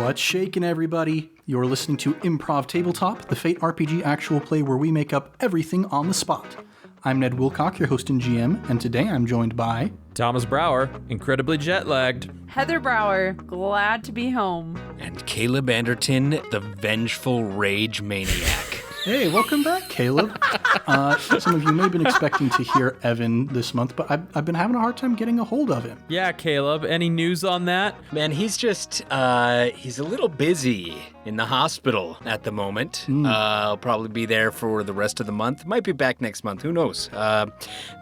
What's shaking, everybody? You're listening to Improv Tabletop, the Fate RPG actual play where we make up everything on the spot. I'm Ned Wilcock, your host and GM, and today I'm joined by... Thomas Brower, incredibly jet-lagged. Heather Brower, glad to be home. And Caleb Anderton, the vengeful rage maniac. Hey, welcome back, Caleb. Some of you may have been expecting to hear Evan this month, but I've been having a hard time getting a hold of him. Yeah, Caleb, any news on that? Man, he's just, he's a little busy in the hospital at the moment. I'll probably be there for the rest of the month. Might be back next month, who knows?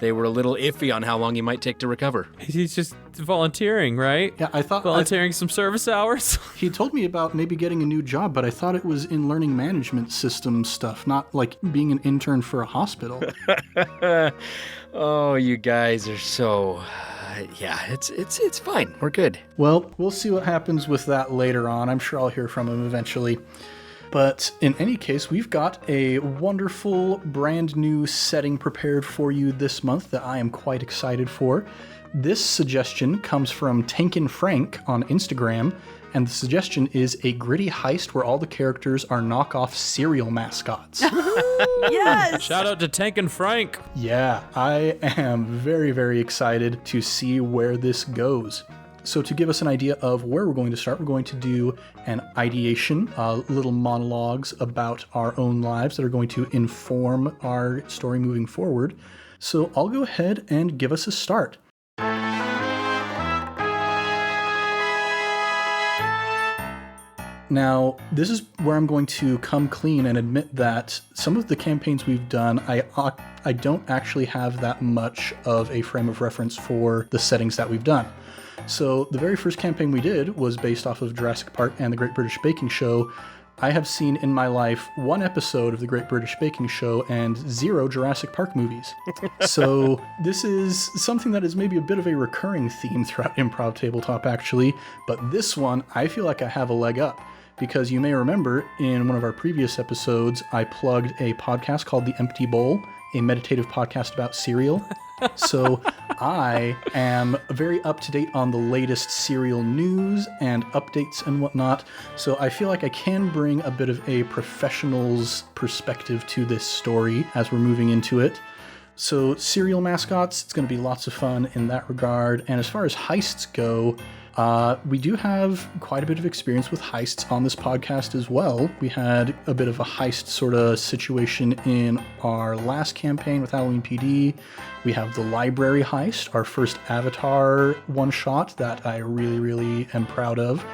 They were a little iffy on how long he might take to recover. He's just volunteering, right? Yeah, I thought... Volunteering some service hours? He told me about maybe getting a new job, but I thought it was in learning management system stuff, not like being an intern for a hospital. Oh, you guys are so... yeah, it's fine. We're good. Well, we'll see what happens with that later on. I'm sure I'll hear from him eventually. But in any case, we've got a wonderful brand new setting prepared for you this month that I am quite excited for. This suggestion comes from Tankin Frank on Instagram, and the suggestion is a gritty heist where all the characters are knockoff cereal mascots. Yes! Shout out to Tank and Frank. Yeah, I am very, very excited to see where this goes. So to give us an idea of where we're going to start, we're going to do an ideation, little monologues about our own lives that are going to inform our story moving forward. So I'll go ahead and give us a start. Now, this is where I'm going to come clean and admit that some of the campaigns we've done, I don't actually have that much of a frame of reference for the settings that we've done. So the very first campaign we did was based off of Jurassic Park and the Great British Baking Show. I have seen in my life one episode of the Great British Baking Show and 0 Jurassic Park movies. So this is something that is maybe a bit of a recurring theme throughout Improv Tabletop, actually. But this one, I feel like I have a leg up. Because you may remember in one of our previous episodes, I plugged a podcast called The Empty Bowl, a meditative podcast about cereal. So I am very up to date on the latest cereal news and updates and whatnot. So I feel like I can bring a bit of a professional's perspective to this story as we're moving into it. So cereal mascots, it's going to be lots of fun in that regard. And as far as heists go, we do have quite a bit of experience with heists on this podcast as well. We had a bit of a heist sort of situation in our last campaign with Halloween PD. We have the library heist, our first Avatar one-shot that I really, really am proud of.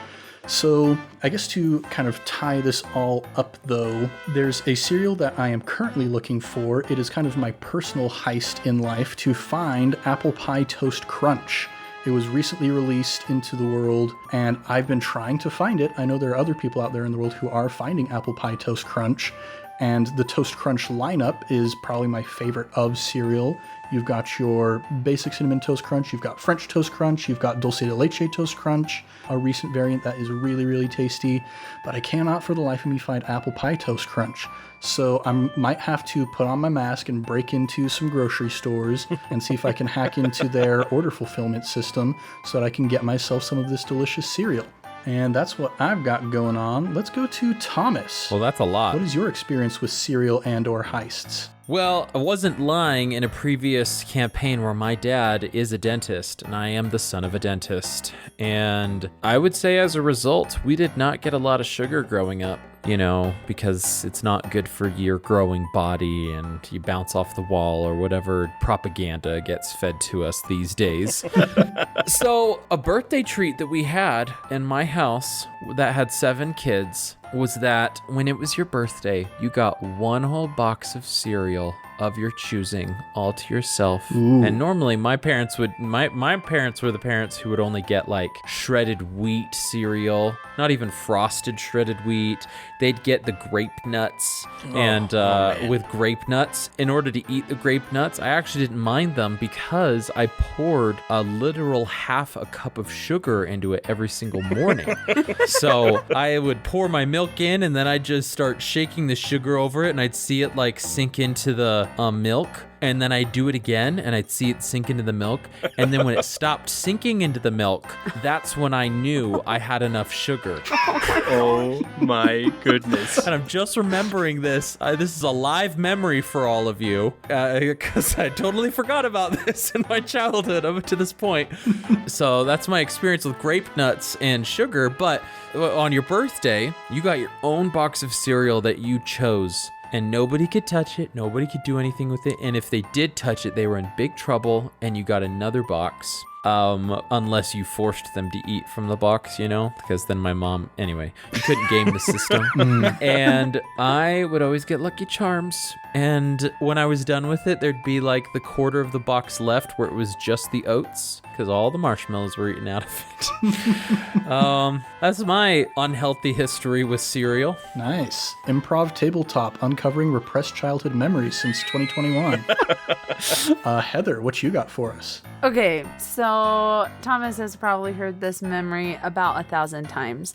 So I guess to kind of tie this all up though, there's a cereal that I am currently looking for. It is kind of my personal heist in life to find Apple Pie Toast Crunch. It was recently released into the world, and I've been trying to find it. I know there are other people out there in the world who are finding Apple Pie Toast Crunch, and the Toast Crunch lineup is probably my favorite of cereal. You've got your basic Cinnamon Toast Crunch, you've got French Toast Crunch, you've got Dulce de Leche Toast Crunch, a recent variant that is really, really tasty, but I cannot for the life of me find Apple Pie Toast Crunch. So I might have to put on my mask and break into some grocery stores and see if I can hack into their order fulfillment system so that I can get myself some of this delicious cereal. And that's what I've got going on. Let's go to Thomas. Well, that's a lot. What is your experience with cereal and or heists? Well, I wasn't lying in a previous campaign where my dad is a dentist, and I am the son of a dentist. And I would say as a result, we did not get a lot of sugar growing up, you know, because it's not good for your growing body and you bounce off the wall or whatever propaganda gets fed to us these days. So a birthday treat that we had in my house that had 7 kids was that when it was your birthday, you got one whole box of cereal of your choosing all to yourself. Ooh. And normally my parents were the parents who would only get like shredded wheat cereal, not even frosted shredded wheat. They'd get the grape nuts with grape nuts. In order to eat the grape nuts, I actually didn't mind them because I poured a literal half a cup of sugar into it every single morning. So I would pour my milk in, and then I'd just start shaking the sugar over it, and I'd see it like sink into the milk. And then I'd do it again, and I'd see it sink into the milk. And then when it stopped sinking into the milk, that's when I knew I had enough sugar. Oh my goodness. And I'm just remembering this. This is a live memory for all of you, because I totally forgot about this in my childhood up to this point. So that's my experience with grape nuts and sugar. But on your birthday, you got your own box of cereal that you chose. And nobody could touch it. Nobody could do anything with it. And if they did touch it, they were in big trouble. And you got another box. Unless you forced them to eat from the box, because then my mom, anyway, you couldn't game the system. And I would always get Lucky Charms. And when I was done with it, there'd be like the quarter of the box left where it was just the oats, because all the marshmallows were eaten out of it. That's my unhealthy history with cereal. Nice. Improv tabletop, uncovering repressed childhood memories since 2021. Heather, what you got for us? Okay, so Thomas has probably heard this memory about 1,000 times,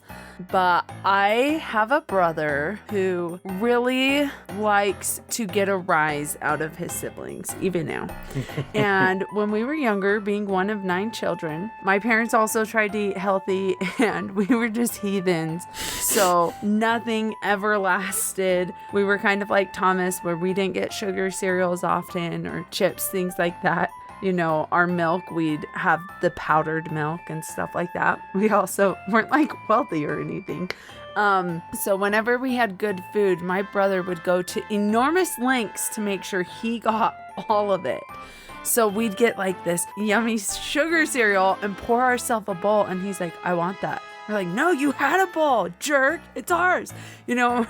but I have a brother who really likes to get a rise out of his siblings, even now. And when we were younger, being one of 9 children, my parents also tried to eat healthy, and we were just heathens. So nothing ever lasted. We were kind of like Thomas, where we didn't get sugar cereals often or chips, things like that. Our milk, we'd have the powdered milk and stuff like that. We also weren't like wealthy or anything. So whenever we had good food, my brother would go to enormous lengths to make sure he got all of it. So we'd get like this yummy sugar cereal and pour ourselves a bowl. And he's like, I want that. We're like, no, you had a bowl, jerk. It's ours.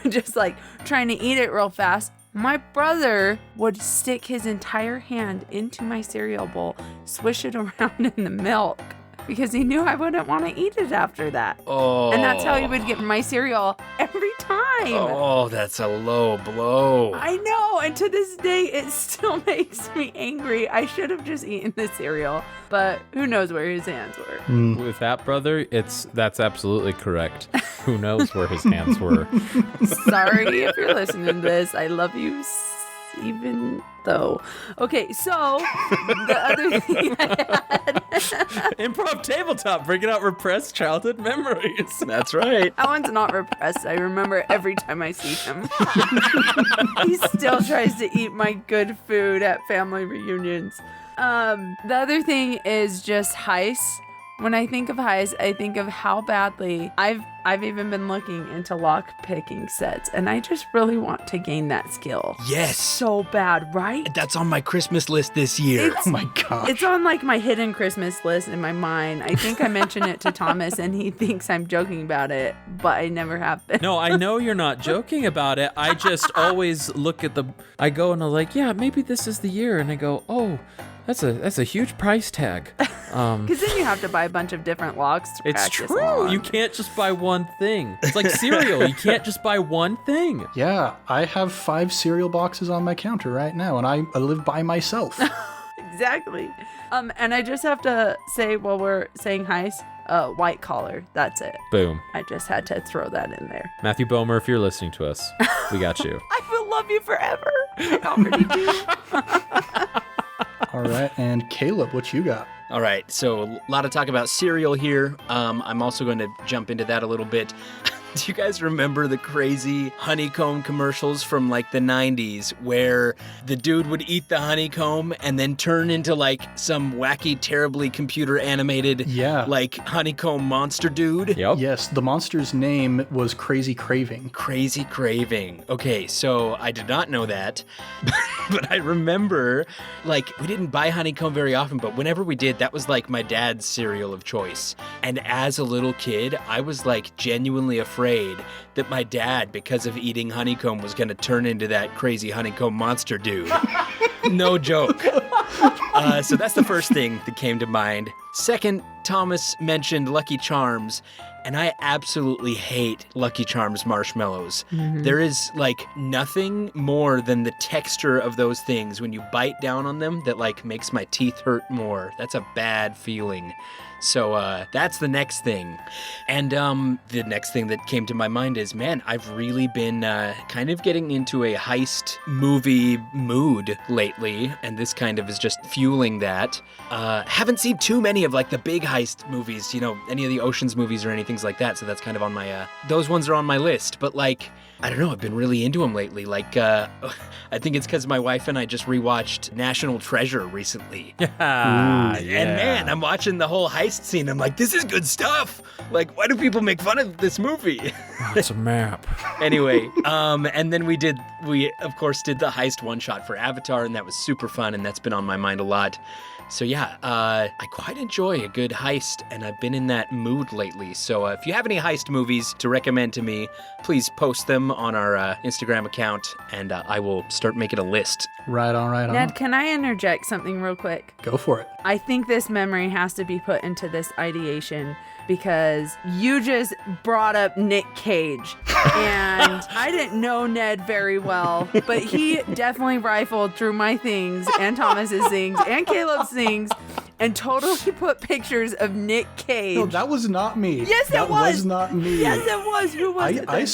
Just like trying to eat it real fast. My brother would stick his entire hand into my cereal bowl, swish it around in the milk, because he knew I wouldn't want to eat it after that. Oh. And that's how he would get my cereal every time. Oh, that's a low blow. I know. And to this day, it still makes me angry. I should have just eaten the cereal, but who knows where his hands were. With that brother, that's absolutely correct. Who knows where his hands were? Sorry if you're listening to this. I love you even though. Okay, so the other thing I had. Improv tabletop, bringing out repressed childhood memories. That's right. That one's not repressed. I remember every time I see him. He still tries to eat my good food at family reunions. The other thing is just heist. When I think of heist, I think of how badly I've even been looking into lock picking sets, and I just really want to gain that skill. Yes. So bad, right? That's on my Christmas list this year. Oh my gosh. It's on like my hidden Christmas list in my mind. I think I mentioned it to Thomas, and he thinks I'm joking about it, but I never have been. No, I know you're not joking about it. I just always look at I go and I'm like, yeah, maybe this is the year. And I go, oh, that's a huge price tag. Because then you have to buy a bunch of different locks to It's practice true. on. You can't just buy one thing. It's like cereal. You can't just buy one thing. Yeah, I have 5 cereal boxes on my counter right now, and I live by myself. Exactly. And I just have to say, while we're saying heist, white collar. That's it. Boom. I just had to throw that in there. Matthew Bomer, if you're listening to us, we got you. I will love you forever. I already do. All right, and Caleb, what you got? All right, so a lot of talk about cereal here. I'm also going to jump into that a little bit. Do you guys remember the crazy honeycomb commercials from like the 90s where the dude would eat the honeycomb and then turn into like some wacky, terribly computer animated like honeycomb monster dude? Yep. Yes, the monster's name was Crazy Craving. Crazy Craving. Okay, so I did not know that, but I remember like we didn't buy honeycomb very often, but whenever we did, that was like my dad's cereal of choice. And as a little kid, I was like genuinely afraid that my dad, because of eating honeycomb, was going to turn into that crazy honeycomb monster dude. No joke. So that's the first thing that came to mind. Second, Thomas mentioned Lucky Charms, And I absolutely hate Lucky Charms marshmallows. There is like nothing more than the texture of those things when you bite down on them that like makes my teeth hurt more. That's a bad feeling. So that's the next thing. And the next thing that came to my mind is, man, I've really been kind of getting into a heist movie mood lately, and this kind of is just fueling that. Haven't seen too many of like the big heist movies, you know, any of the Ocean's movies or anything like that, so that's kind of on my, those ones are on my list, but like, I don't know, I've been really into them lately. Like, I think it's because my wife and I just rewatched National Treasure recently. And man, I'm watching the whole heist scene. I'm like, this is good stuff. Like, why do people make fun of this movie? It's a map. Anyway, and then we of course did the heist one shot for Avatar, and that was super fun, and that's been on my mind a lot. So yeah, I quite enjoy a good heist, and I've been in that mood lately. So if you have any heist movies to recommend to me, please post them on our Instagram account, and I will start making a list. Right on, right on. Ned, can I interject something real quick? Go for it. I think this memory has to be put into this ideation because you just brought up Nick Cage. And I didn't know Ned very well, but he definitely rifled through my things and Thomas's things and Caleb's things and totally put pictures of Nick Cage. No, that was not me. Yes, it that was. That was not me. Yes, it was. Who was it? I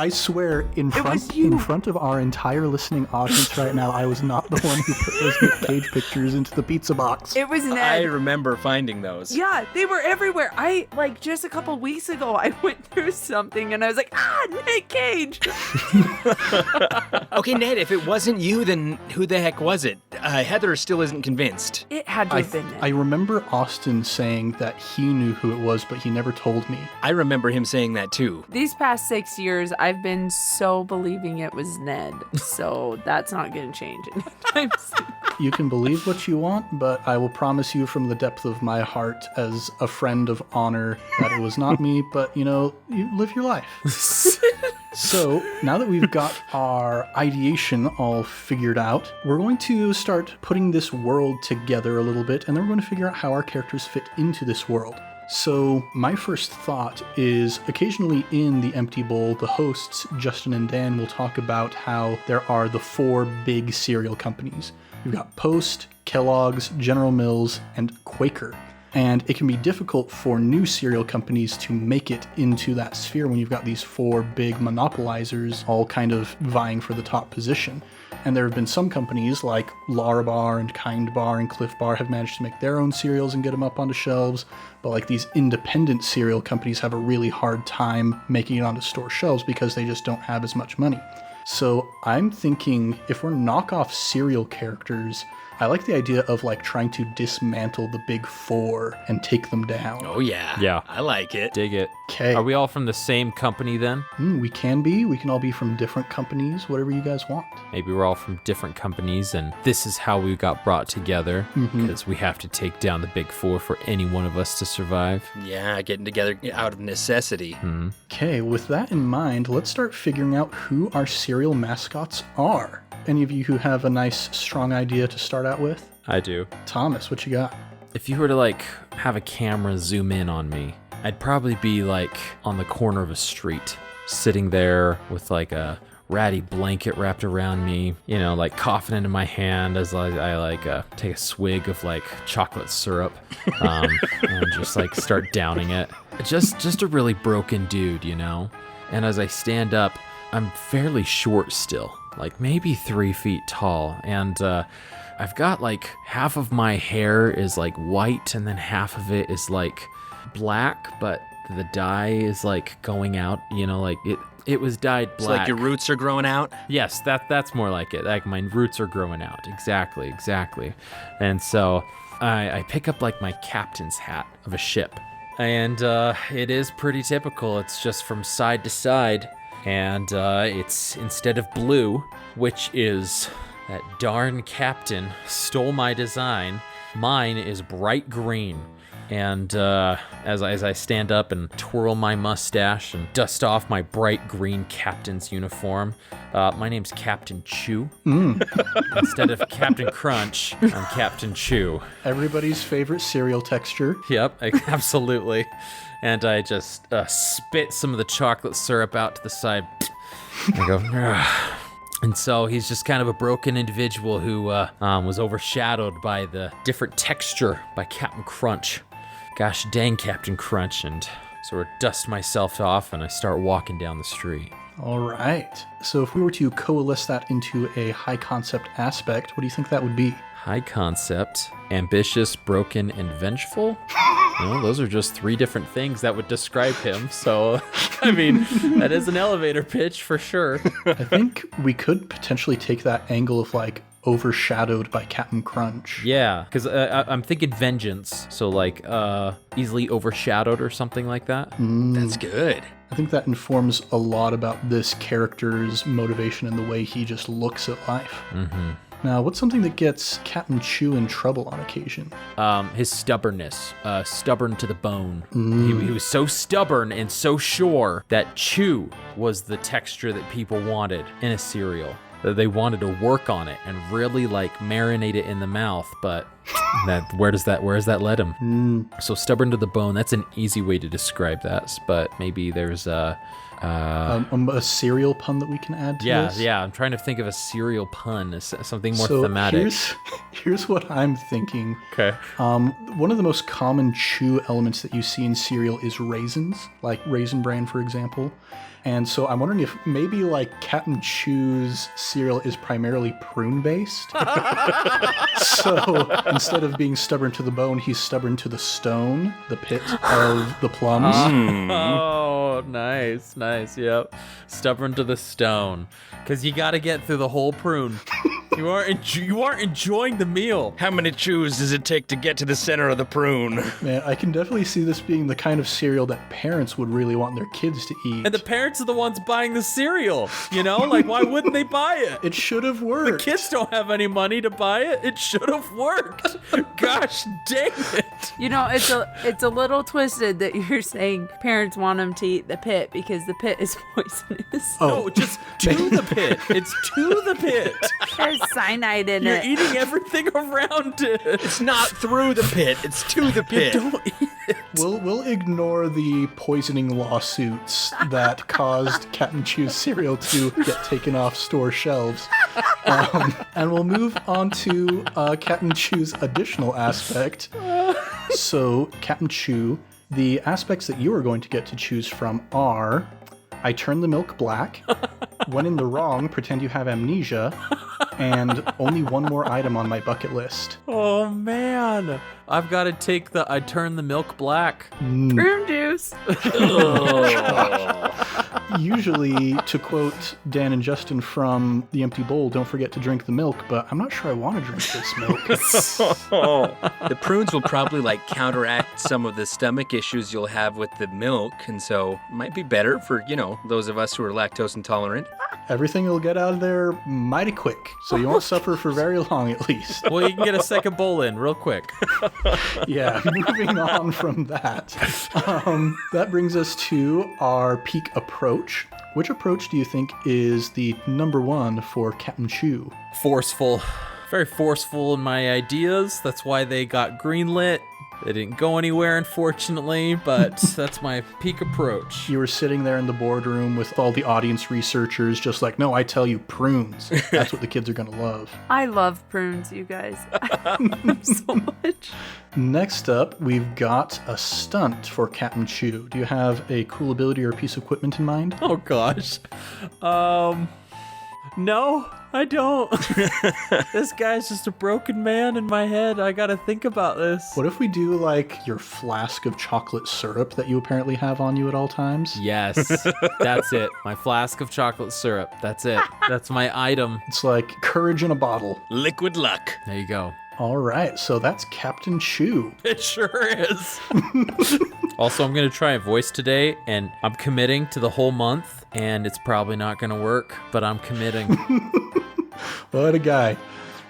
swear, in front of our entire listening audience right now, I was not the one who put those Nick Cage pictures into the pizza box. It was Ned. I remember finding those. Yeah, they were everywhere. Just a couple weeks ago, I went through something and I was like, Nick Cage. Okay, Ned, if it wasn't you, then who the heck was it? Heather still isn't convinced. It had to have been Ned. I remember Austin saying that he knew who it was, but he never told me. I remember him saying that too. These past 6 years, I've been so believing it was Ned. So that's not going to change anytime soon. You can believe what you want, but I will promise you from the depth of my heart as a friend of honor that it was not me, but, you know, you live your life. So, now that we've got our ideation all figured out, we're going to start putting this world together a little bit, and then we're going to figure out how our characters fit into this world. So, my first thought is occasionally in the Empty Bowl, the hosts, Justin and Dan, will talk about how there are the 4 big cereal companies. We've got Post, Kellogg's, General Mills, and Quaker. And it can be difficult for new cereal companies to make it into that sphere when you've got these 4 big monopolizers all kind of vying for the top position. And there have been some companies like Larabar and Kind Bar and Cliff Bar have managed to make their own cereals and get them up onto shelves. But like these independent cereal companies have a really hard time making it onto store shelves because they just don't have as much money. So I'm thinking if we're knockoff cereal characters, I like the idea of like trying to dismantle the big 4 and take them down. Oh yeah. Yeah. I like it. Dig it. Okay. Are we all from the same company then? We can be. We can all be from different companies, whatever you guys want. Maybe we're all from different companies, and this is how we got brought together, because we have to take down the big 4 for any one of us to survive. Yeah, getting together out of necessity. Okay, with that in mind, let's start figuring out who our cereal mascots are. Any of you who have a nice, strong idea to start out with? I do. Thomas, what you got? If you were to like have a camera zoom in on me, I'd probably be like on the corner of a street, sitting there with like a ratty blanket wrapped around me, you know, like coughing into my hand as I take a swig of like chocolate syrup, and just like start downing it. Just a really broken dude, you know? And as I stand up, I'm fairly short still, like maybe 3 feet tall, and I've got like half of my hair is like white and then half of it is like black, but the dye is like going out, you know, like it was dyed black. It's like your roots are growing out? Yes, that's more like it. Like my roots are growing out. Exactly. And so I pick up like my captain's hat of a ship, and it is pretty typical. It's just from side to side. And it's instead of blue, which is that darn captain stole my design, mine is bright green. And as I stand up and twirl my mustache and dust off my bright green captain's uniform, my name's Captain Chew. Instead of Captain Crunch, I'm Captain Chew. Everybody's favorite cereal texture. Yep, absolutely. And I just spit some of the chocolate syrup out to the side. I go, "Ugh." And so he's just kind of a broken individual who was overshadowed by the different texture by Captain Crunch. Gosh dang, Captain Crunch. And sort of dust myself off and I start walking down the street. All right. So if we were to coalesce that into a high concept aspect, what do you think that would be? High concept, ambitious, broken, and vengeful? Well, those are just 3 different things that would describe him. So, I mean, that is an elevator pitch for sure. I think we could potentially take that angle of like overshadowed by Captain Crunch. Yeah, because I'm thinking vengeance. So like easily overshadowed or something like that. That's good. I think that informs a lot about this character's motivation and the way he just looks at life. Mm-hmm. Now, what's something that gets Captain Chew in trouble on occasion? His stubbornness, stubborn to the bone. He was so stubborn and so sure that chew was the texture that people wanted in a cereal. That they wanted to work on it and really like marinate it in the mouth, but where does that let him? So stubborn to the bone. That's an easy way to describe that, but maybe there's a cereal pun that we can add to this? Yeah. I'm trying to think of a cereal pun, something more so thematic. Here's what I'm thinking. Okay. One of the most common chew elements that you see in cereal is raisins, like Raisin Bran, for example. And so I'm wondering if maybe like Captain Chew's cereal is primarily prune-based. So instead of being stubborn to the bone, he's stubborn to the stone, the pit of the plums. Oh, nice, yep. Stubborn to the stone. Because you got to get through the whole prune. You aren't enjoying the meal. How many chews does it take to get to the center of the prune? Man, I can definitely see this being the kind of cereal that parents would really want their kids to eat. And the parents are the ones buying the cereal, Like, why wouldn't they buy it? It should have worked. The kids don't have any money to buy it. It should have worked. Gosh dang it. It's a little twisted that you're saying parents want them to eat the pit because the pit is poisonous. No, just to the pit. It's to the pit. There's cyanide in You're it. eating everything around it. It's not through the pit, it's to the pit. Don't eat it. We'll ignore the poisoning lawsuits that caused Captain Chew's cereal to get taken off store shelves. And we'll move on to Captain Chew's additional aspect. So, Captain Chew, the aspects that you are going to get to choose from are: I turn the milk black, when in the wrong, pretend you have amnesia, and only one more item on my bucket list. Oh, man. I've got to take I turn the milk black. Prune juice. Usually, to quote Dan and Justin from The Empty Bowl, don't forget to drink the milk, but I'm not sure I want to drink this milk. The prunes will probably counteract some of the stomach issues you'll have with the milk, and so it might be better for, those of us who are lactose intolerant. Everything will get out of there mighty quick, so you won't suffer for very long at least. Well, you can get a second bowl in real quick. Yeah, moving on from that. That brings us to our peak approach. Which approach do you think is the number one for Captain Chew? Forceful. Very forceful in my ideas. That's why they got greenlit. They didn't go anywhere, unfortunately, but that's my peak approach. You were sitting there in the boardroom with all the audience researchers just like, no, I tell you, prunes. That's what the kids are going to love. I love prunes, you guys. I love them so much. Next up, we've got a stunt for Captain Chew. Do you have a cool ability or a piece of equipment in mind? Oh, gosh. No, I don't. This guy's just a broken man in my head. I gotta think about this. What if we do your flask of chocolate syrup that you apparently have on you at all times? Yes, that's it. My flask of chocolate syrup. That's it. That's my item. It's like courage in a bottle. Liquid luck. There you go. All right, so that's Captain Chew. It sure is. Also, I'm going to try a voice today, and I'm committing to the whole month, and it's probably not going to work, but I'm committing. What a guy.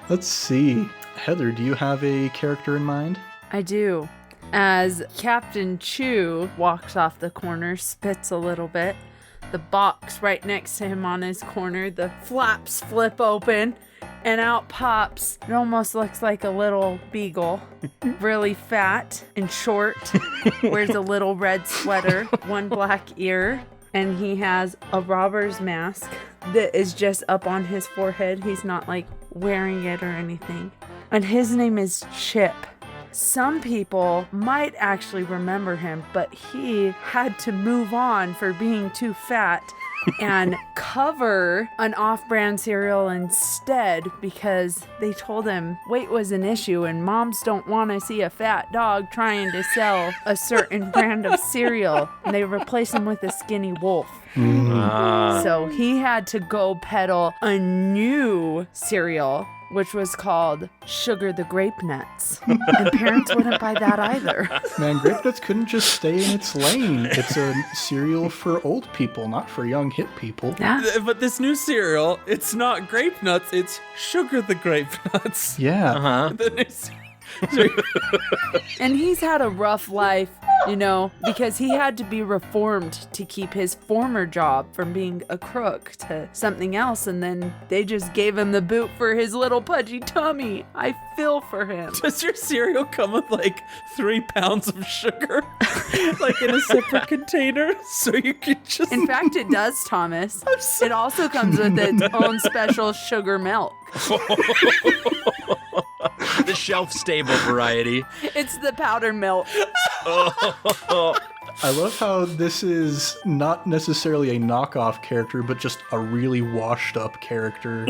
Let's see. Heather, do you have a character in mind? I do. As Captain Chew walks off the corner, spits a little bit. The box right next to him on his corner, the flaps flip open, and out pops, it almost looks like a little beagle. Really fat and short, wears a little red sweater, one black ear, and he has a robber's mask that is just up on his forehead. He's not like wearing it or anything. And his name is Chip. Some people might actually remember him, but he had to move on for being too fat and cover an off-brand cereal instead because they told him weight was an issue and moms don't want to see a fat dog trying to sell a certain brand of cereal. And they replaced him with a skinny wolf. So he had to go peddle a new cereal, which was called Sugar the Grape Nuts. And parents wouldn't buy that either. Man, Grape Nuts couldn't just stay in its lane. It's a cereal for old people, not for young, hip people. Yeah. But this new cereal, it's not Grape Nuts, it's Sugar the Grape Nuts. Yeah. The new cereal. And he's had a rough life, you know, because he had to be reformed to keep his former job from being a crook to something else. And then they just gave him the boot for his little pudgy tummy. I feel for him. Does your cereal come with like 3 pounds of sugar? Like in a separate container? So you can just... In fact, it does, Thomas. It also comes with its own special sugar milk. The shelf-stable variety. It's the powder milk. I love how this is not necessarily a knockoff character, but just a really washed up character.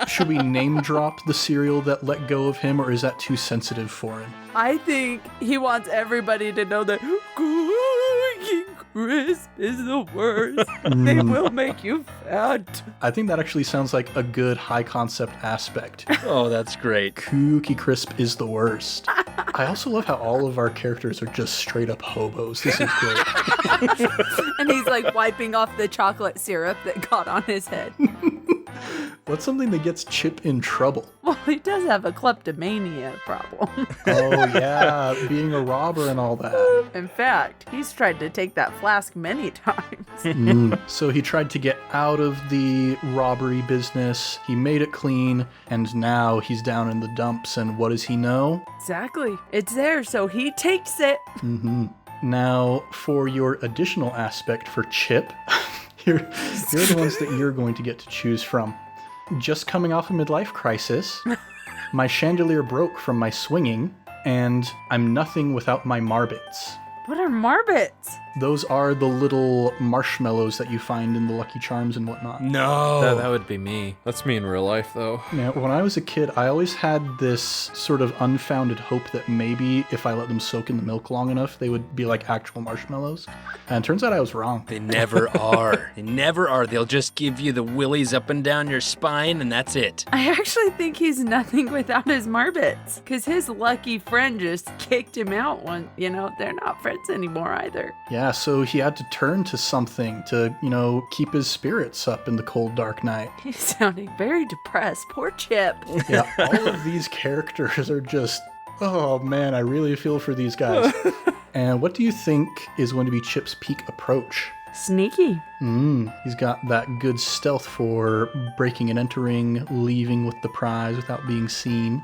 Should we name drop the cereal that let go of him, or is that too sensitive for him? I think he wants everybody to know that Cookie Crisp is the worst. They will make you fat. I think that actually sounds like a good high concept aspect. Oh, that's great. Cookie Crisp is the worst. I also love how all of our characters are just straight up hobos. This is great. And he's like wiping off the chocolate syrup that got on his head. What's something that gets Chip in trouble? Well, he does have a kleptomania problem. Oh, yeah, being a robber and all that. In fact, he's tried to take that flask many times. So he tried to get out of the robbery business. He made it clean, and now he's down in the dumps. And what does he know? Exactly. It's there, so he takes it. Now, for your additional aspect for Chip, here are the ones that you're going to get to choose from. Just coming off a midlife crisis, my chandelier broke from my swinging, and I'm nothing without my marbits. What are marbits? Those are the little marshmallows that you find in the Lucky Charms and whatnot. No. That would be me. That's me in real life, though. Now, when I was a kid, I always had this sort of unfounded hope that maybe if I let them soak in the milk long enough, they would be like actual marshmallows. And it turns out I was wrong. They never are. They never are. They'll just give you the willies up and down your spine, and that's it. I actually think he's nothing without his marbits. Because his lucky friend just kicked him out one. You know, they're not friends anymore either. Yeah, so he had to turn to something to, keep his spirits up in the cold, dark night. He's sounding very depressed. Poor Chip. Yeah, all of these characters are just, oh man, I really feel for these guys. And what do you think is going to be Chip's peak approach? Sneaky. He's got that good stealth for breaking and entering, leaving with the prize without being seen.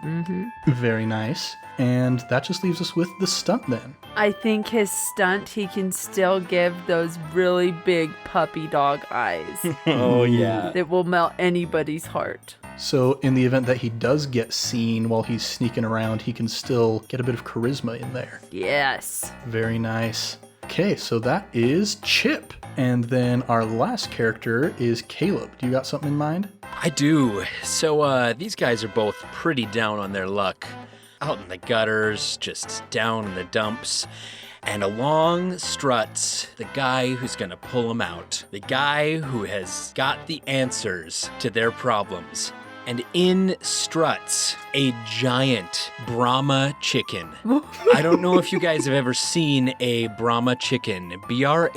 Very nice. And that just leaves us with the stunt then. I think his stunt, he can still give those really big puppy dog eyes Oh, yeah. that will melt anybody's heart. So in the event that he does get seen while he's sneaking around, he can still get a bit of charisma in there. Yes. Very nice. Okay, so that is Chip. And then our last character is Caleb. Do you got something in mind? I do. So these guys are both pretty down on their luck. Out in the gutters, just down in the dumps. And along struts the guy who's gonna pull them out. The guy who has got the answers to their problems. And in struts a giant Brahma chicken. I don't know if you guys have ever seen a Brahma chicken, Brahma.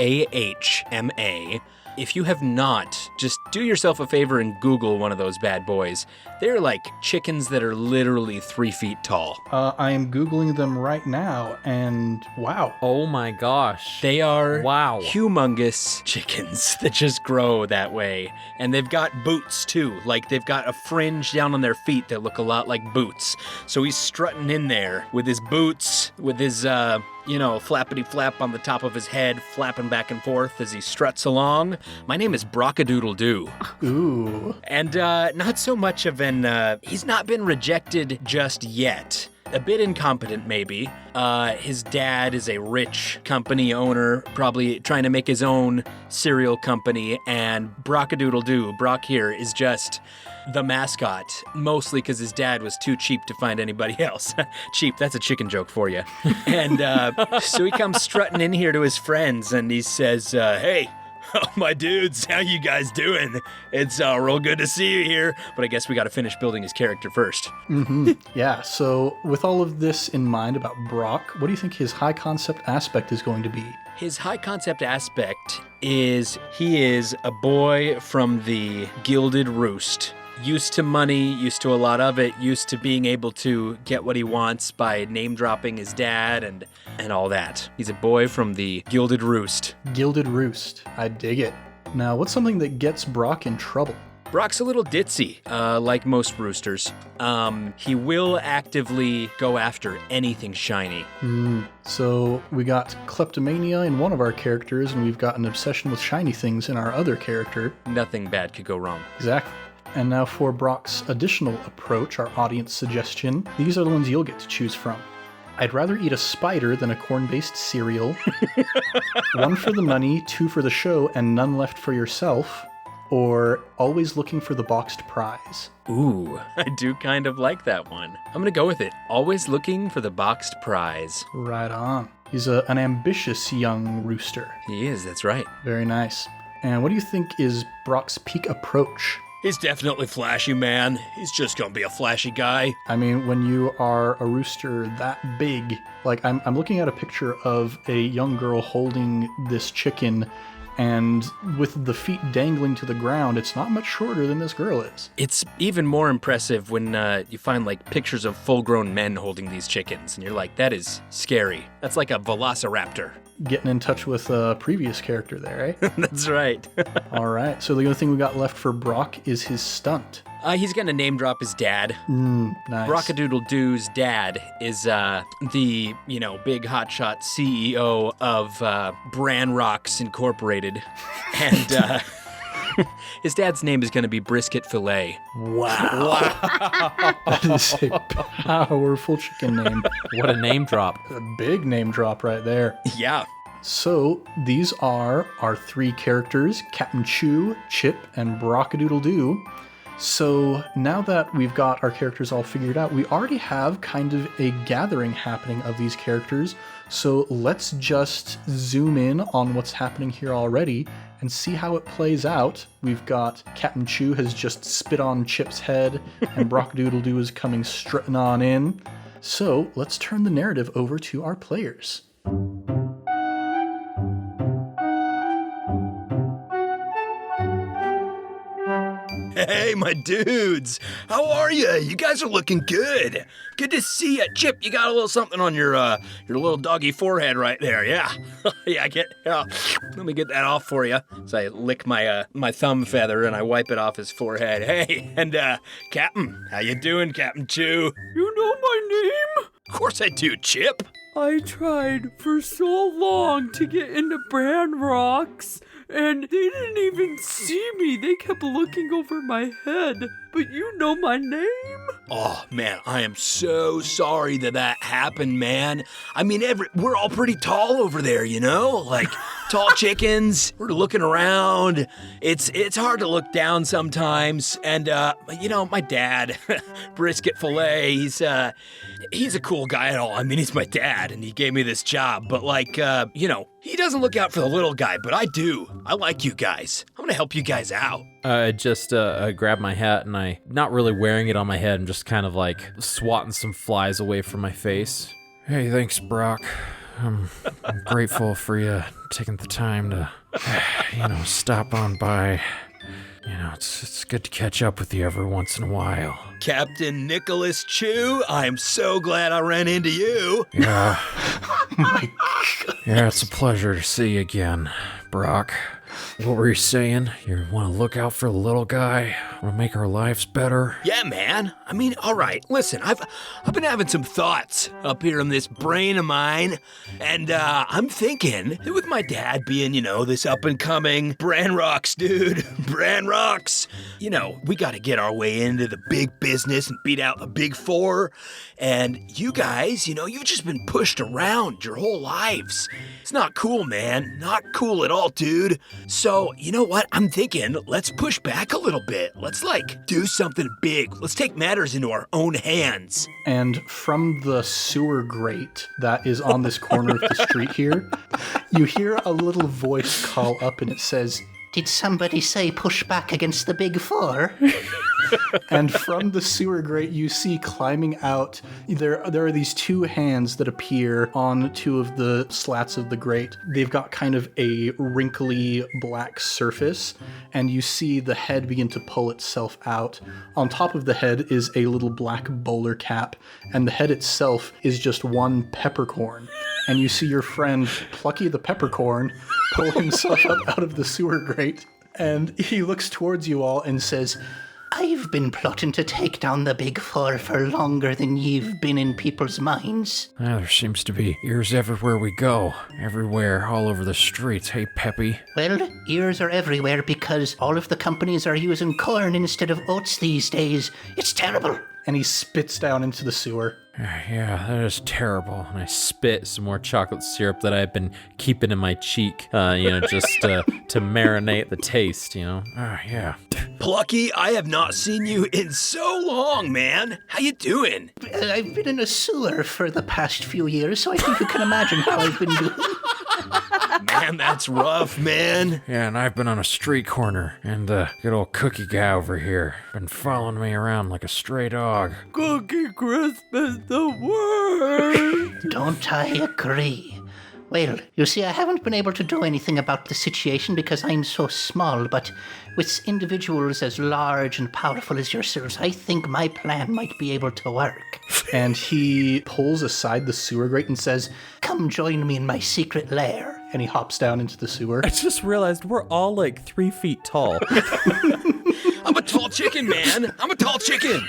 If you have not, just do yourself a favor and Google one of those bad boys. They're like chickens that are literally 3 feet tall. I am Googling them right now, and wow. Oh my gosh. They are Wow. humongous chickens that just grow that way. And they've got boots too. Like they've got a fringe down on their feet that look a lot like boots. So he's strutting in there with his boots, with his, flappity flap on the top of his head, flapping back and forth as he struts along. My name is Brockadoodle-Doo. Ooh. And not so much of he's not been rejected just yet. A bit incompetent, maybe. His dad is a rich company owner, probably trying to make his own cereal company, and Brockadoodle-Doo, Brock here, is just the mascot, mostly because his dad was too cheap to find anybody else. Cheap, that's a chicken joke for you. And so he comes strutting in here to his friends, and he says, hey, my dudes, how you guys doing? It's real good to see you here, but I guess we got to finish building his character first. Yeah, so with all of this in mind about Brock, what do you think his high concept aspect is going to be? His high concept aspect is he is a boy from the Gilded Roost. Used to money, used to a lot of it, used to being able to get what he wants by name dropping his dad and all that. He's a boy from the Gilded Roost. Gilded Roost. I dig it. Now, what's something that gets Brock in trouble? Brock's a little ditzy, like most roosters. He will actively go after anything shiny. So we got kleptomania in one of our characters, and we've got an obsession with shiny things in our other character. Nothing bad could go wrong. Exactly. And now for Brock's additional approach, our audience suggestion, these are the ones you'll get to choose from. I'd rather eat a spider than a corn-based cereal. 1 for the money, 2 for the show, and none left for yourself. Or always looking for the boxed prize. Ooh, I do kind of like that one. I'm gonna go with it. Always looking for the boxed prize. Right on. He's an ambitious young rooster. He is, that's right. Very nice. And what do you think is Brock's peak approach? He's definitely flashy, man. He's just gonna be a flashy guy. I mean, when you are a rooster that big, like I'm looking at a picture of a young girl holding this chicken, and with the feet dangling to the ground, it's not much shorter than this girl is. It's even more impressive when you find like pictures of full-grown men holding these chickens, and you're like, that is scary. That's like a velociraptor. Getting in touch with a previous character there, eh? That's right. All right, so the only thing we got left for Brock is his stunt. He's gonna name drop his dad. Nice. Brockadoodle-Doo's dad is the, big hotshot CEO of Bran Rocks Incorporated. And his dad's name is gonna be Brisket Filet. Wow. That is a powerful chicken name. What a name drop. A big name drop right there. Yeah. So these are our 3 characters, Captain Chew, Chip, and Brockadoodle-Doo. So now that we've got our characters all figured out, we already have kind of a gathering happening of these characters. So let's just zoom in on what's happening here already and see how it plays out. We've got Captain Chew has just spit on Chip's head, and Brockadoodle-Doo is coming strutting on in. So let's turn the narrative over to our players. Hey, my dudes. How are you? You guys are looking good. Good to see you. Chip, you got a little something on your little doggy forehead right there. Yeah. Yeah, let me get that off for you. So I lick my thumb feather and I wipe it off his forehead. Hey, and Captain, how you doing, Captain Chew? You know my name? Of course I do, Chip. I tried for so long to get into Bran Rocks, and they didn't even see me. They kept looking over my head. But you know my name? Oh, man, I am so sorry that happened, man. I mean, we're all pretty tall over there, you know? Like, tall chickens. We're looking around. It's hard to look down sometimes. And, my dad, Brisket Filet, he's a cool guy at all. I mean, he's my dad, and he gave me this job. But, he doesn't look out for the little guy, but I do. I like you guys. I'm gonna help you guys out. I just grabbed my hat and I, not really wearing it on my head, I'm just kind of like swatting some flies away from my face. Hey, thanks, Brock. I'm grateful for you taking the time to Stop on by. It's good to catch up with you every once in a while. Captain Nicholas Chu, I'm so glad I ran into you. Yeah. My Yeah, it's a pleasure to see you again, Brock. What were you saying? You want to look out for the little guy? Want to make our lives better? Yeah, man. I mean, all right. Listen, I've been having some thoughts up here in this brain of mine, and I'm thinking that with my dad being, this up-and-coming Bran Rocks dude, Bran Rocks, we got to get our way into the big business and beat out the big four. And you guys, you've just been pushed around your whole lives. It's not cool, man. Not cool at all, dude. So, you know what? I'm thinking, let's push back a little bit. Let's, do something big. Let's take matters into our own hands. And from the sewer grate that is on this corner of the street here, you hear a little voice call up and it says, "Did somebody say push back against the big four?" and from the sewer grate you see climbing out, there are these two hands that appear on two of the slats of the grate. They've got kind of a wrinkly black surface, and you see the head begin to pull itself out. On top of the head is a little black bowler cap, and the head itself is just one peppercorn. And you see your friend Plucky the Peppercorn pull himself up out of the sewer grate, and he looks towards you all and says, "I've been plotting to take down the big four for longer than you've been in people's minds." There seems to be ears everywhere we go. Everywhere, all over the streets. Hey, Peppy. Well, ears are everywhere because all of the companies are using corn instead of oats these days. It's terrible. and he spits down into the sewer. Yeah, that is terrible. And I spit some more chocolate syrup that I've been keeping in my cheek, just to marinate the taste, yeah. Plucky, I have not seen you in so long, man. How you doing? I've been in a sewer for the past few years, so I think you can imagine how I've been doing. Man, that's rough, man. Yeah, and I've been on a street corner, and the good old cookie guy over here been following me around like a stray dog. Cookie Crisp is the worst. Don't I agree? Well, you see, I haven't been able to do anything about the situation because I'm so small, but with individuals as large and powerful as yourselves, I think my plan might be able to work. And he pulls aside the sewer grate and says, "Come join me in my secret lair." And he hops down into the sewer. I just realized we're all like 3 feet tall. I'm a tall chicken, man. I'm a tall chicken.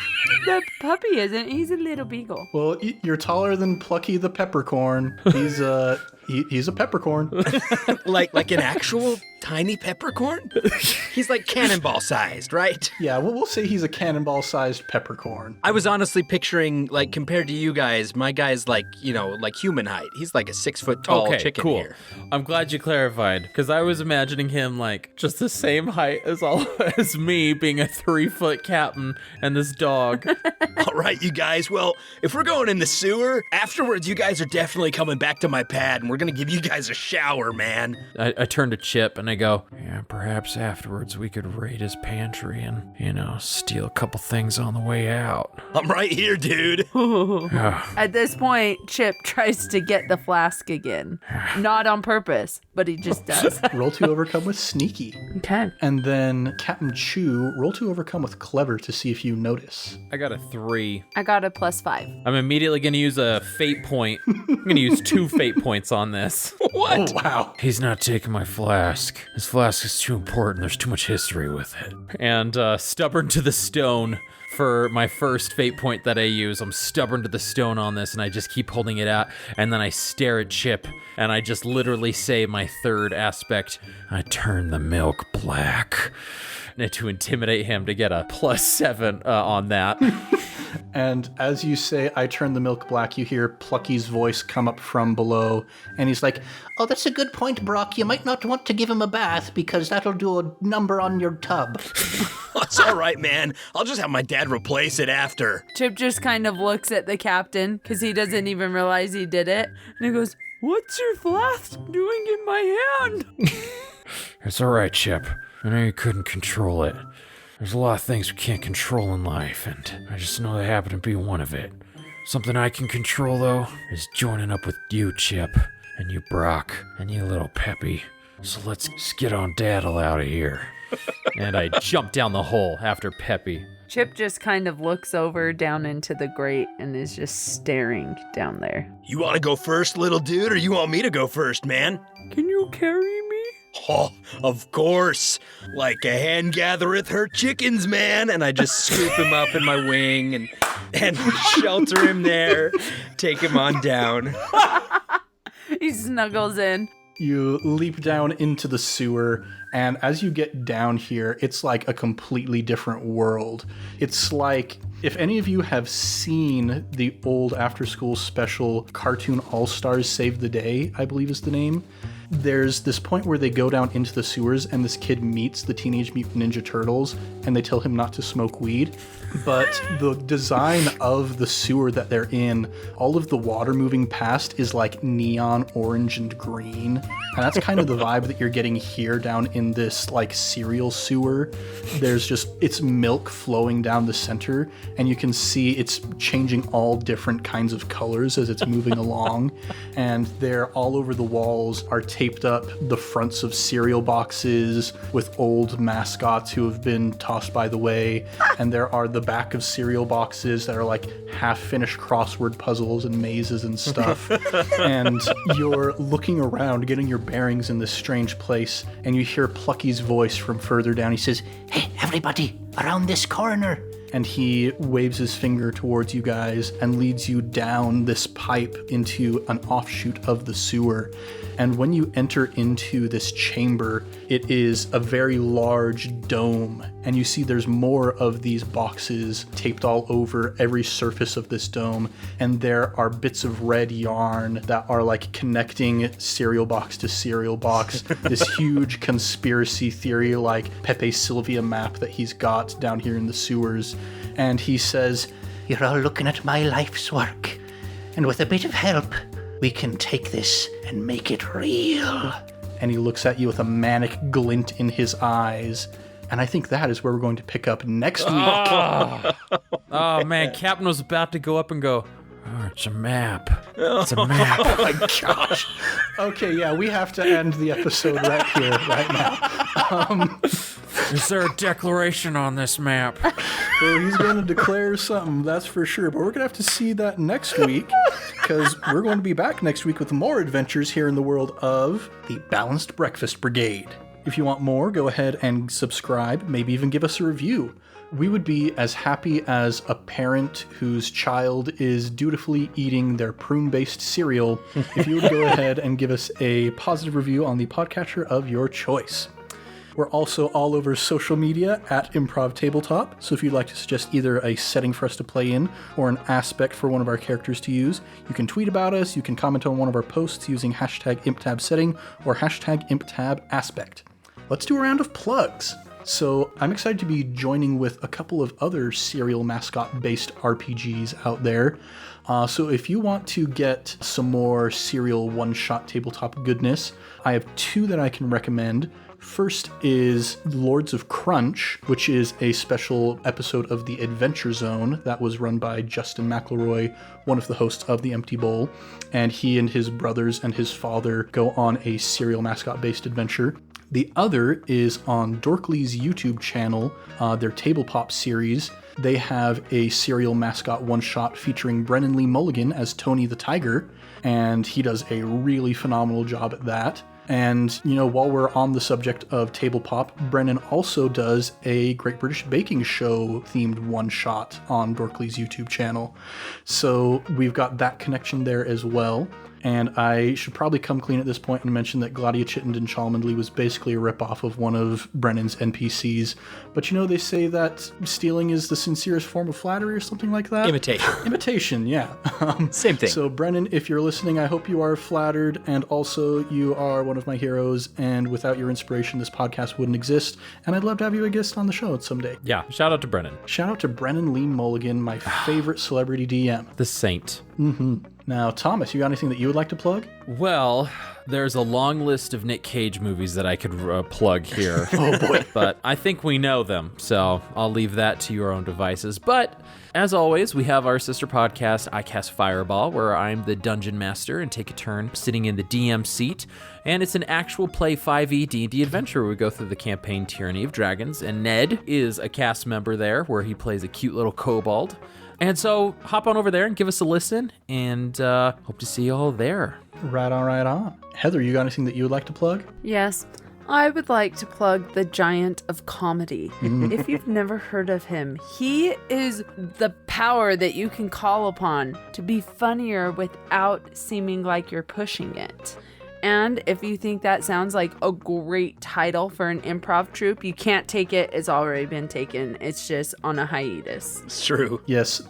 The puppy isn't. He's a little beagle. Well, you're taller than Plucky the Peppercorn. He's a peppercorn. like an actual tiny peppercorn? He's like cannonball sized, right? Yeah, we'll say he's a cannonball-sized peppercorn. I was honestly picturing, like, compared to you guys, my guy's like, like human height. He's like a 6 foot tall Okay, chicken cool. here. I'm glad you clarified, because I was imagining him like just the same height as me, being a 3 foot captain and this dog. All right, you guys. Well, if we're going in the sewer, afterwards, you guys are definitely coming back to my pad, and we're going to give you guys a shower, man. I turn to Chip and I go, yeah, perhaps afterwards we could raid his pantry and, steal a couple things on the way out. I'm right here, dude. At this point, Chip tries to get the flask again. Not on purpose, but he just does. Roll to overcome with sneaky. Okay. And then Captain Chu, roll to overcome with clever to see if you notice. I got a 3. I got a +5. I'm immediately going to use a fate point. I'm going to use 2 fate points on this. What? Oh, wow. He's not taking my flask. This flask is too important. There's too much history with it. And stubborn to the stone for my first fate point that I use. I'm stubborn to the stone on this, and I just keep holding it out. And then I stare at Chip, and I just literally say my third aspect. I turn the milk black. To intimidate him to get a +7 on that. And as you say, I turn the milk black, you hear Plucky's voice come up from below, and he's like, "Oh, that's a good point, Brock. You might not want to give him a bath because that'll do a number on your tub." It's all right, man. I'll just have my dad replace it after. Chip just kind of looks at the captain because he doesn't even realize he did it. And he goes, What's your flask doing in my hand? It's all right, Chip. I know you couldn't control it. There's a lot of things we can't control in life, and I just know they happen to be one of it. Something I can control, though, is joining up with you, Chip, and you, Brock, and you, little Peppy. So let's get on daddle out of here. And I jump down the hole after Peppy. Chip just kind of looks over down into the grate and is just staring down there. You want to go first, little dude, or you want me to go first, man? Can you carry me? Oh, of course. Like a hen gathereth her chickens, man. And I just scoop him up in my wing and shelter him there, take him on down. He snuggles in. You leap down into the sewer, and as you get down here, it's like a completely different world. It's like, if any of you have seen the old after-school special Cartoon All-Stars Save the Day, I believe is the name, there's this point where they go down into the sewers and this kid meets the Teenage Mutant Ninja Turtles and they tell him not to smoke weed. But the design of the sewer that they're in, all of the water moving past is like neon orange and green. And that's kind of the vibe that you're getting here down in this like cereal sewer. There's just, it's milk flowing down the center and you can see it's changing all different kinds of colors as it's moving along. And they're all over the walls are taped up the fronts of cereal boxes with old mascots who have been tossed by the way. And there are the back of cereal boxes that are like half-finished crossword puzzles and mazes and stuff. And you're looking around, getting your bearings in this strange place, and you hear Plucky's voice from further down. He says, Hey, everybody, around this corner. and he waves his finger towards you guys and leads you down this pipe into an offshoot of the sewer. And when you enter into this chamber, it is a very large dome, and you see there's more of these boxes taped all over every surface of this dome, and there are bits of red yarn that are like connecting cereal box to cereal box. This huge conspiracy theory like Pepe Sylvia map that he's got down here in the sewers. And he says, You're all looking at my life's work, and with a bit of help, we can take this and make it real. and he looks at you with a manic glint in his eyes. And I think that is where we're going to pick up next week. Oh man, Captain was about to go up and go, oh, it's a map. It's a map. Oh my gosh. Okay, yeah, we have to end the episode right here, right now. Is there a declaration on this map? Well, he's going to declare something, that's for sure. But we're going to have to see that next week, because we're going to be back next week with more adventures here in the world of the Balanced Breakfast Brigade. If you want more, go ahead and subscribe, maybe even give us a review. We would be as happy as a parent whose child is dutifully eating their prune-based cereal if you would go ahead and give us a positive review on the podcatcher of your choice. We're also all over social media at Improv Tabletop, so if you'd like to suggest either a setting for us to play in or an aspect for one of our characters to use, you can tweet about us, you can comment on one of our posts using hashtag ImpTabSetting or hashtag ImpTabAspect. Let's do a round of plugs. So I'm excited to be joining with a couple of other serial mascot-based RPGs out there. So if you want to get some more serial one-shot tabletop goodness, I have two that I can recommend. First is Lords of Crunch, which is a special episode of the Adventure Zone that was run by Justin McElroy, one of the hosts of the Empty Bowl, and he and his brothers and his father go on a serial mascot-based adventure. The other is on Dorkly's YouTube channel, their Table Pop series. They have a serial mascot one-shot featuring Brennan Lee Mulligan as Tony the Tiger, and he does a really phenomenal job at that. And, you know, while we're on the subject of Table Pop, Brennan also does a Great British Baking Show themed one-shot on Dorkly's YouTube channel. So we've got that connection there as well. And I should probably come clean at this point and mention that Gladia Chittenden Cholmondeley was basically a ripoff of one of Brennan's NPCs. But you know, they say that stealing is the sincerest form of flattery or something like that? Imitation. Imitation, yeah. Same thing. So Brennan, if you're listening, I hope you are flattered, and also you are one of my heroes, and without your inspiration, this podcast wouldn't exist, and I'd love to have you a guest on the show someday. Yeah, shout out to Brennan. Shout out to Brennan Lee Mulligan, my favorite celebrity DM. The saint. Now, Thomas, you got anything that you would like to plug? Well, There's a long list of Nick Cage movies that I could plug here. Oh boy. But I think we know them, so I'll leave that to your own devices. But as always, we have our sister podcast, I Cast Fireball, where I'm the dungeon master and take a turn sitting in the DM seat. And it's an actual play 5e D&D adventure where we go through the campaign Tyranny of Dragons. And Ned is a cast member there where he plays a cute little kobold. And so hop on over there and give us a listen, and hope to see you all there. Right on, right on. Heather, you got anything that you would like to plug? Yes. I would like to plug the Giant of Comedy. If you've never heard of him, he is the power that you can call upon to be funnier without seeming like you're pushing it. And if you think that sounds like a great title for an improv troupe, you can't take it. It's already been taken. It's just on a hiatus. It's true. Yes,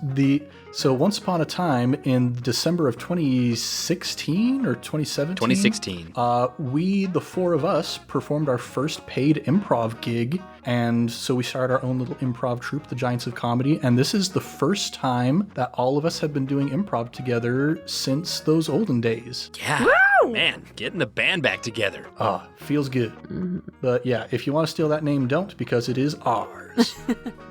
so once upon a time in December of 2016 or 2017? 2016. We, the four of us, performed our first paid improv gig. And so we started our own little improv troupe, the Giants of Comedy. And this is the first time that all of us have been doing improv together since those olden days. Yeah. Man, getting the band back together. Feels good. But yeah, if you want to steal that name, don't, because it is ours.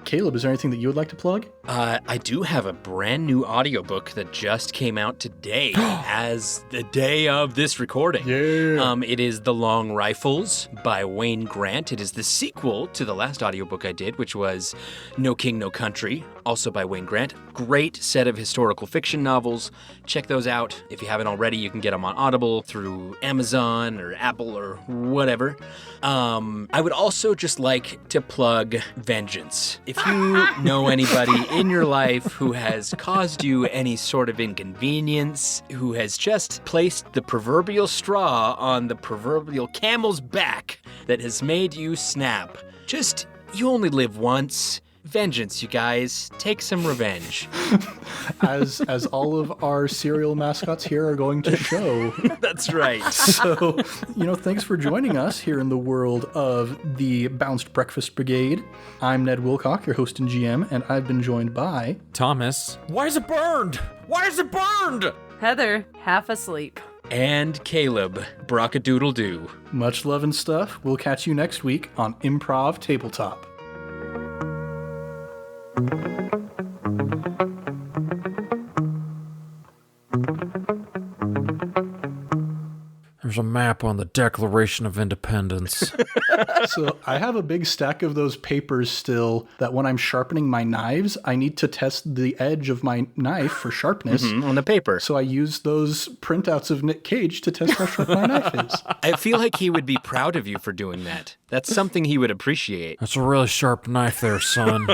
Caleb, is there anything that you would like to plug? I do have a brand new audiobook that just came out today as the day of this recording. Yeah. It is The Long Rifles by Wayne Grant. It is the sequel to the last audiobook I did, which was No King, No Country, also by Wayne Grant. Great set of historical fiction novels. Check those out. If you haven't already, you can get them on Audible through Amazon or Apple or whatever. I would also just like to plug Vengeance. If you know anybody in your life who has caused you any sort of inconvenience, who has just placed the proverbial straw on the proverbial camel's back that has made you snap, you only live once. Vengeance, you guys. Take some revenge. As all of our serial mascots here are going to show. That's right. So, thanks for joining us here in the world of the Bounced Breakfast Brigade. I'm Ned Wilcock, your host and GM, and I've been joined by... Thomas, why is it burned? Why is it burned? Heather, half asleep. And Caleb, Brockadoodle-doo. Much love and stuff. We'll catch you next week on Improv Tabletop. There's a map on the Declaration of Independence. So I have a big stack of those papers still that when I'm sharpening my knives, I need to test the edge of my knife for sharpness. On the paper. So I use those printouts of Nick Cage to test how sharp my knife is. I feel like he would be proud of you for doing that. That's something he would appreciate. That's a really sharp knife there, son.